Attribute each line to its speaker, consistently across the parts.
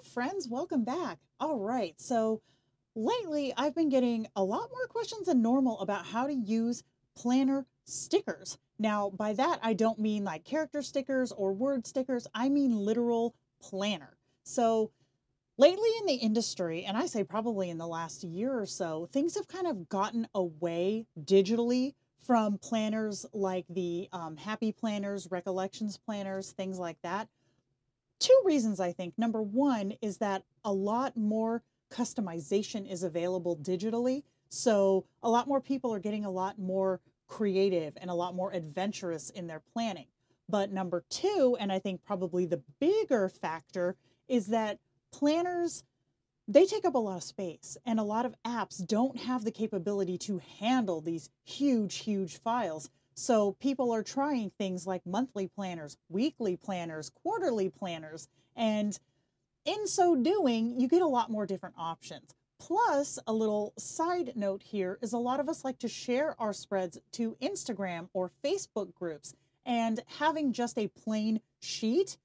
Speaker 1: friends, welcome back. All right, so lately I've been getting a lot more questions than normal about how to use planner stickers. Now, by that, I don't mean like character stickers or word stickers, I mean literal planner. So, lately in the industry, and I say probably in the last year or so, things have kind of gotten away digitally from planners like the Happy Planners, Recollections Planners, things like that. Two reasons, I think. Number one is that a lot more customization is available digitally. So a lot more people are getting a lot more creative and a lot more adventurous in their planning. But number two, and I think probably the bigger factor, is that planners, they take up a lot of space, and a lot of apps don't have the capability to handle these huge files. So people are trying things like monthly planners, weekly planners, quarterly planners, and in so doing, you get a lot more different options. Plus, a little side note here is a lot of us like to share our spreads to Instagram or Facebook groups, and having just a plain sheet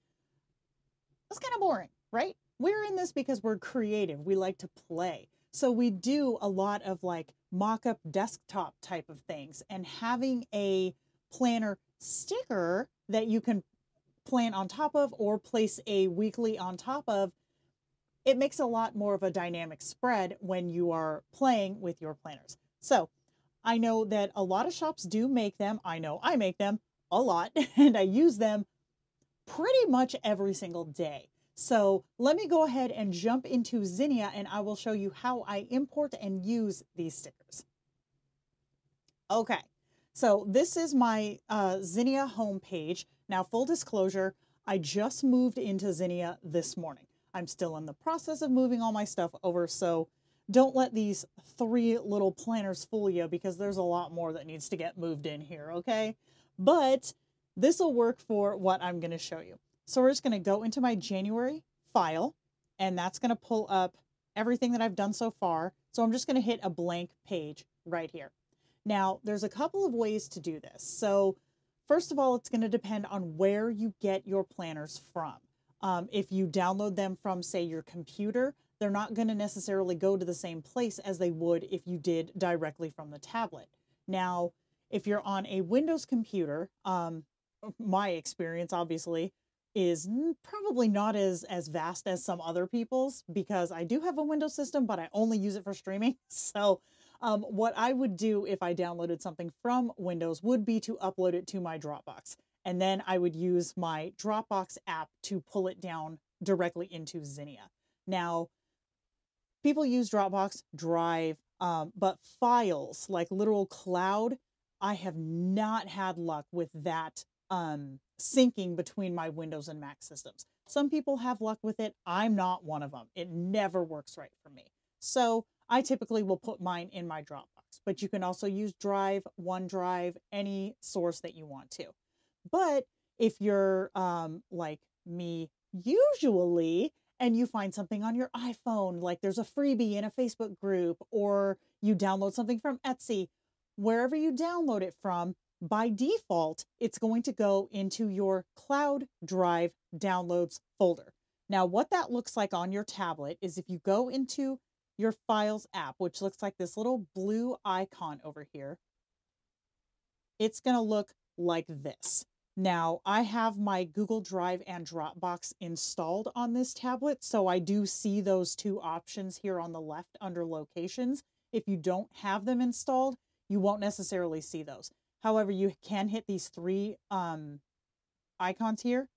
Speaker 1: is kind of boring, right? We're in this because we're creative. We like to play. So we do a lot of like mock-up desktop type of things, and having a planner sticker that you can plan on top of or place a weekly on top of, it makes a lot more of a dynamic spread when you are playing with your planners. So I know that a lot of shops do make them. I know I make them a lot and I use them pretty much every single day. So let me go ahead and jump into Zinnia and I will show you how I import and use these stickers. Okay, so this is my Zinnia homepage. Now, full disclosure, I just moved into Zinnia this morning. I'm still in the process of moving all my stuff over, so don't let these three little planners fool you because there's a lot more that needs to get moved in here, okay? But this will work for what I'm going to show you. So we're just going to go into my January file, and that's going to pull up everything that I've done so far. So I'm just going to hit a blank page right here. Now, there's a couple of ways to do this. So first of all, it's going to depend on where you get your planners from. If you download them from, say, your computer, they're not going to necessarily go to the same place as they would if you did directly from the tablet. Now, if you're on a Windows computer, my experience obviously is probably not as vast as some other people's, because I do have a Windows system, but I only use it for streaming. So what I would do if I downloaded something from Windows would be to upload it to my Dropbox. And then I would use my Dropbox app to pull it down directly into Zinnia. Now, people use Dropbox, Drive, but files like literal cloud, I have not had luck with that syncing between my Windows and Mac systems. Some people have luck with it. I'm not one of them. It never works right for me. So I typically will put mine in my Dropbox, but you can also use Drive, OneDrive, any source that you want to. But if you're like me usually, and you find something on your iPhone, like there's a freebie in a Facebook group, or you download something from Etsy, wherever you download it from, by default, it's going to go into your Cloud Drive downloads folder. Now, what that looks like on your tablet is if you go into your Files app, which looks like this little blue icon over here, it's going to look like this. Now, I have my Google Drive and Dropbox installed on this tablet, so I do see those two options here on the left under locations. If you don't have them installed, you won't necessarily see those. However, you can hit these three icons here,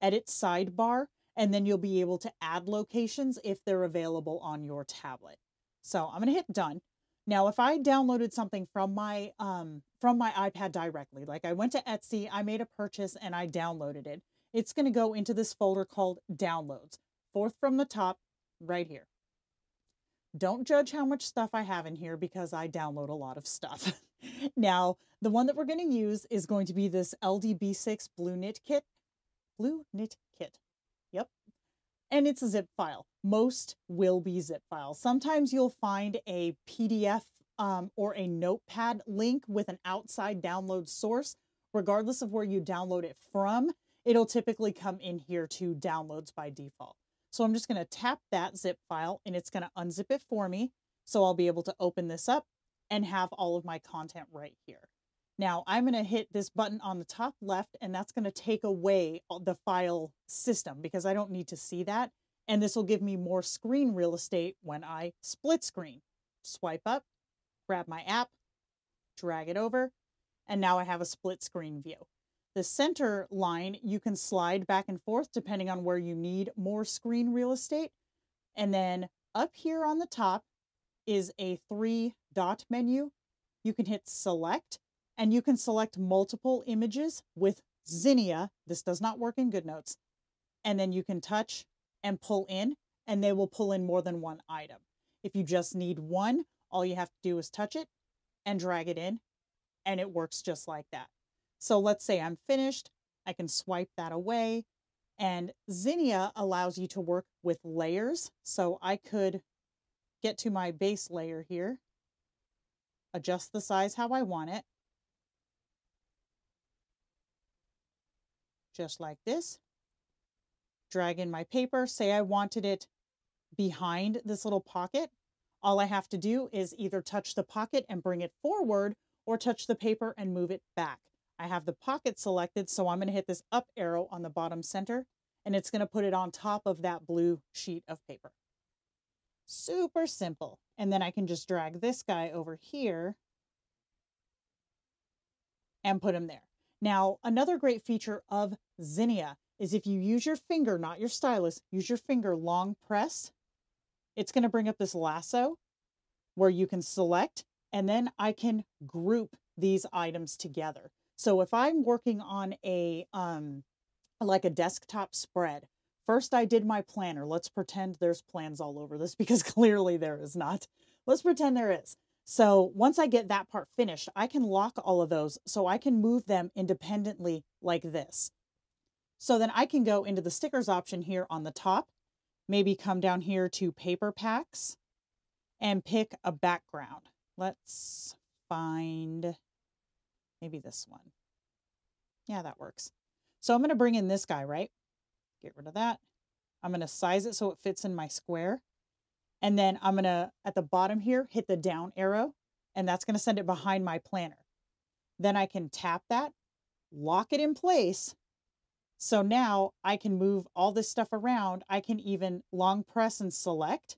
Speaker 1: edit sidebar, and then you'll be able to add locations if they're available on your tablet. So I'm going to hit done. Now, if I downloaded something from my iPad directly, like I went to Etsy, I made a purchase and I downloaded it, it's going to go into this folder called Downloads, fourth from the top, right here. Don't judge how much stuff I have in here because I download a lot of stuff. Now, the one that we're going to use is going to be this LDB6 Blue Knit Kit. Blue Knit Kit. Yep. And it's a zip file. Most will be zip files. Sometimes you'll find a PDF or a notepad link with an outside download source. Regardless of where you download it from, it'll typically come in here to downloads by default. So I'm just going to tap that zip file and it's going to unzip it for me. So I'll be able to open this up and have all of my content right here. Now I'm going to hit this button on the top left, and that's going to take away the file system because I don't need to see that. And this will give me more screen real estate when I split screen. Swipe up, grab my app, drag it over, and now I have a split screen view. The center line, you can slide back and forth depending on where you need more screen real estate. And then up here on the top is a 3-dot menu. You can hit select, and you can select multiple images with Zinnia. This does not work in GoodNotes. And then you can touch and pull in, and they will pull in more than one item. If you just need one, all you have to do is touch it and drag it in, and it works just like that. So let's say I'm finished. I can swipe that away, and Zinnia allows you to work with layers. So I could get to my base layer here, adjust the size how I want it, just like this. Drag in my paper, say I wanted it behind this little pocket. All I have to do is either touch the pocket and bring it forward or touch the paper and move it back. I have the pocket selected, so I'm going to hit this up arrow on the bottom center, and it's going to put it on top of that blue sheet of paper. Super simple. And then I can just drag this guy over here and put him there. Now, another great feature of Zinnia is if you use your finger, not your stylus, use your finger long press, it's going to bring up this lasso where you can select, and then I can group these items together. So if I'm working on a like a desktop spread, first I did my planner. Let's pretend there's plans all over this because clearly there is not. Let's pretend there is. So once I get that part finished, I can lock all of those so I can move them independently like this. So then I can go into the stickers option here on the top, maybe come down here to paper packs and pick a background. Let's find maybe this one. Yeah, that works. So I'm going to bring in this guy, right? Get rid of that. I'm going to size it so it fits in my square. And then I'm going to, at the bottom here, hit the down arrow, and that's going to send it behind my planner. Then I can tap that, lock it in place. So now I can move all this stuff around. I can even long press and select.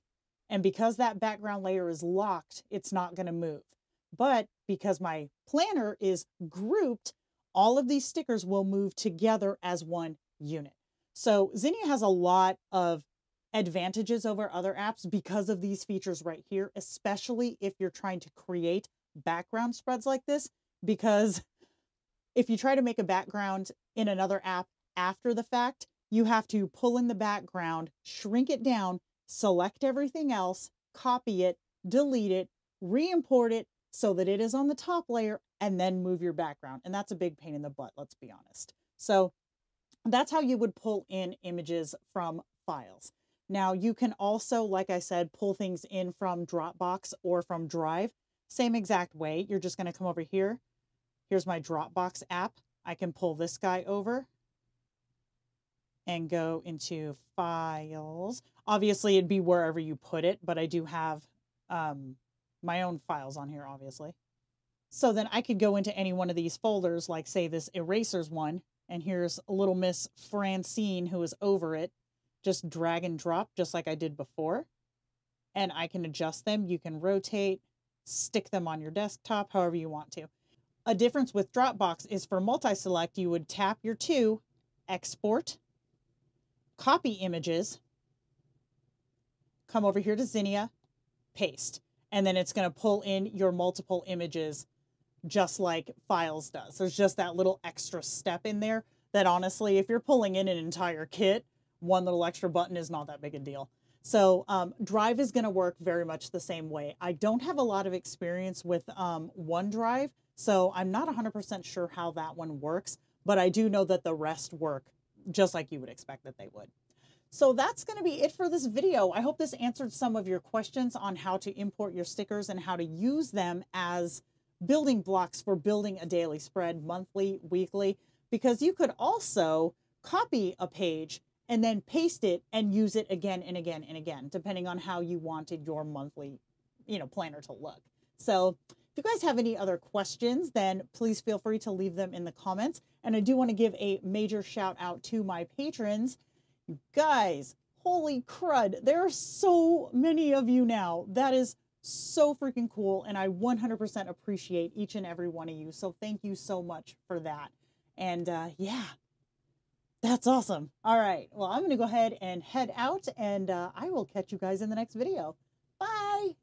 Speaker 1: And because that background layer is locked, it's not going to move. But because my planner is grouped, all of these stickers will move together as one unit. So Zinnia has a lot of advantages over other apps because of these features right here, especially if you're trying to create background spreads like this. Because if you try to make a background in another app after the fact, you have to pull in the background, shrink it down, select everything else, copy it, delete it, re-import it so that it is on the top layer, and then move your background. And that's a big pain in the butt, let's be honest. So that's how you would pull in images from files. Now you can also, like I said, pull things in from Dropbox or from Drive. Same exact way. You're just going to come over here. Here's my Dropbox app. I can pull this guy over and go into files. Obviously, it'd be wherever you put it, but I do have my own files on here, obviously. So then I could go into any one of these folders, like say this erasers one, and here's a little Miss Francine who is over it. Just drag and drop, just like I did before. And I can adjust them. You can rotate, stick them on your desktop, however you want to. A difference with Dropbox is for multi-select, you would tap your two, export, copy images, come over here to Zinnia, paste. And then it's going to pull in your multiple images just like Files does. There's just that little extra step in there that honestly, if you're pulling in an entire kit, one little extra button is not that big a deal. So Drive is going to work very much the same way. I don't have a lot of experience with OneDrive, so I'm not 100% sure how that one works, but I do know that the rest work just like you would expect that they would. So that's going to be it for this video. I hope this answered some of your questions on how to import your stickers and how to use them as building blocks for building a daily spread, monthly, weekly, because you could also copy a page and then paste it and use it again and again and again, depending on how you wanted your monthly, planner to look. So if you guys have any other questions, then please feel free to leave them in the comments. And I do want to give a major shout out to my patrons. You guys, holy crud, there are so many of you now. That is so freaking cool. And I 100% appreciate each and every one of you. So thank you so much for that. And yeah, that's awesome. All right. Well, I'm going to go ahead and head out, and I will catch you guys in the next video. Bye.